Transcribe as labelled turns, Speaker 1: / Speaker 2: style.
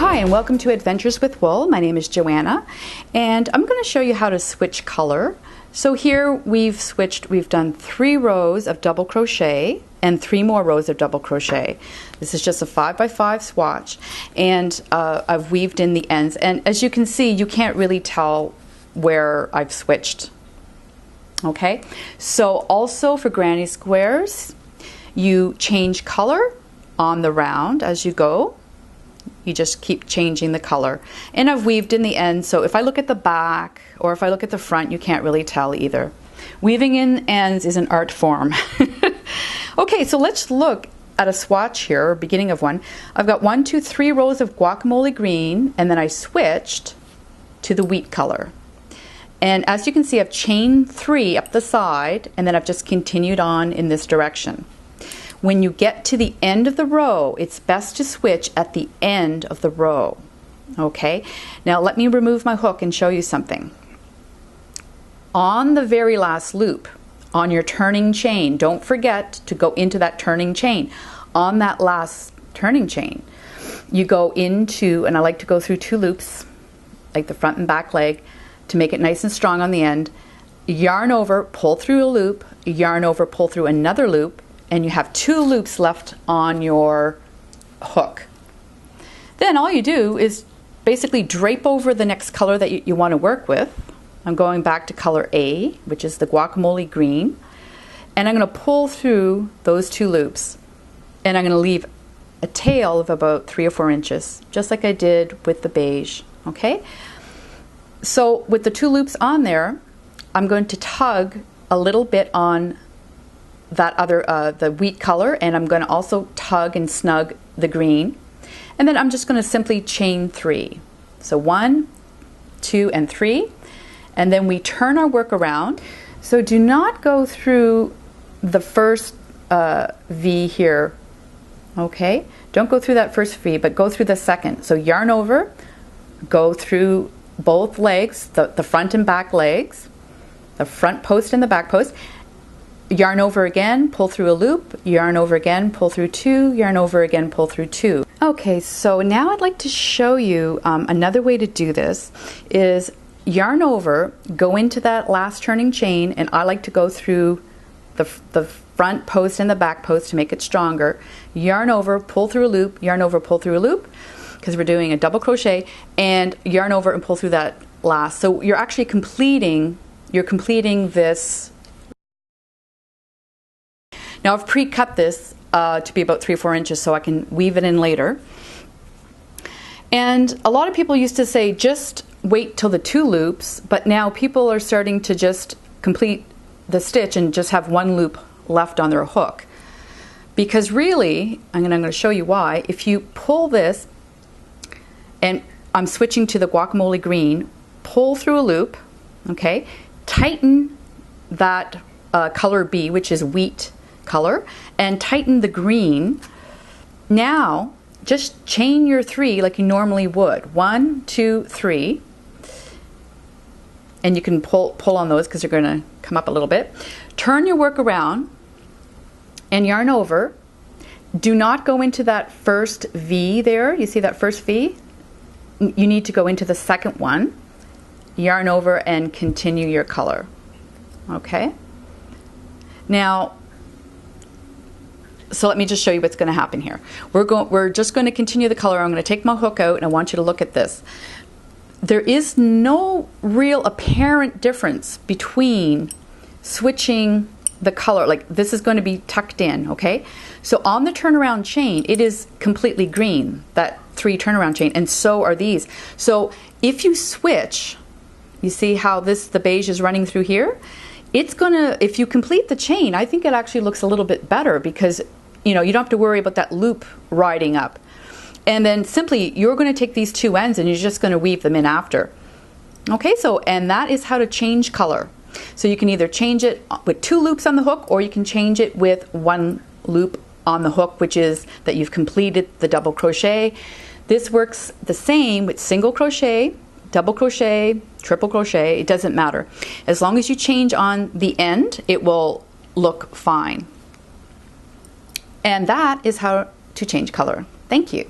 Speaker 1: Hi and welcome to Adventures with Wool. My name is Joanna and I'm going to show you how to switch color. So here we've done 3 rows of double crochet and 3 more rows of double crochet. This is just a 5x5 swatch and I've weaved in the ends, and as you can see you can't really tell where I've switched. Okay, so also for granny squares you change color on the round as you go. You just keep changing the color. And I've weaved in the end, so if I look at the back or if I look at the front, you can't really tell either. Weaving in ends is an art form. Okay, so let's look at a swatch here, or beginning of one. I've got 1, 2, 3 rows of guacamole green, and then I switched to the wheat color. And as you can see, I've chained 3 up the side, and then I've just continued on in this direction. When you get to the end of the row, it's best to switch at the end of the row. Okay, now let me remove my hook and show you something. On the very last loop, on your turning chain, don't forget to go into that turning chain. On that last turning chain, you go into, and I like to go through 2 loops, like the front and back leg, to make it nice and strong on the end. Yarn over, pull through a loop, yarn over, pull through another loop, and you have 2 loops left on your hook. Then all you do is basically drape over the next color that you want to work with. I'm going back to color A, which is the guacamole green, and I'm going to pull through those 2 loops, and I'm going to leave a tail of about 3 or 4 inches, just like I did with the beige. Okay, so with the 2 loops on there, I'm going to tug a little bit on that other the wheat color, and I'm going to also tug and snug the green, and then I'm just going to simply chain 3. So 1, 2, and 3, and then we turn our work around. So do not go through the first V here. Okay, don't go through that first V, but go through the second. So yarn over, go through both legs, the front and back legs, the front post and the back post. Yarn over again, pull through a loop, yarn over again, pull through 2, yarn over again, pull through 2. Okay, so now I'd like to show you another way to do this is yarn over, go into that last turning chain, and I like to go through the front post and the back post to make it stronger. Yarn over, pull through a loop, yarn over, pull through a loop, because we're doing a double crochet, and yarn over and pull through that last. So you're actually completing this. Now I've pre-cut this to be about 3 or 4 inches so I can weave it in later. And a lot of people used to say just wait till the 2 loops, but now people are starting to just complete the stitch and just have 1 loop left on their hook. Because really, I'm going to show you why, if you pull this, and I'm switching to the guacamole green, pull through a loop, okay, tighten that color B, which is wheat color, and tighten the green. Now just chain your 3 like you normally would. 1, 2, 3, and you can pull on those because they're going to come up a little bit. Turn your work around and yarn over. Do not go into that first V there. You see that first V? You need to go into the second one. Yarn over and continue your color. Okay, now so let me just show you what's going to happen here. We're just going to continue the color. I'm going to take my hook out and I want you to look at this. There is no real apparent difference between switching the color. Like this is going to be tucked in, okay? So on the turnaround chain, it is completely green, that 3 turnaround chain, and so are these. So if you switch, you see how the beige is running through here? It's gonna, if you complete the chain, I think it actually looks a little bit better because you know you don't have to worry about that loop riding up. And then simply you're going to take these 2 ends and you're just going to weave them in after. Okay, so and that is how to change color. So you can either change it with 2 loops on the hook, or you can change it with 1 loop on the hook, which is that you've completed the double crochet. This works the same with single crochet, double crochet, triple crochet, it doesn't matter. As long as you change on the end, it will look fine. And that is how to change color. Thank you.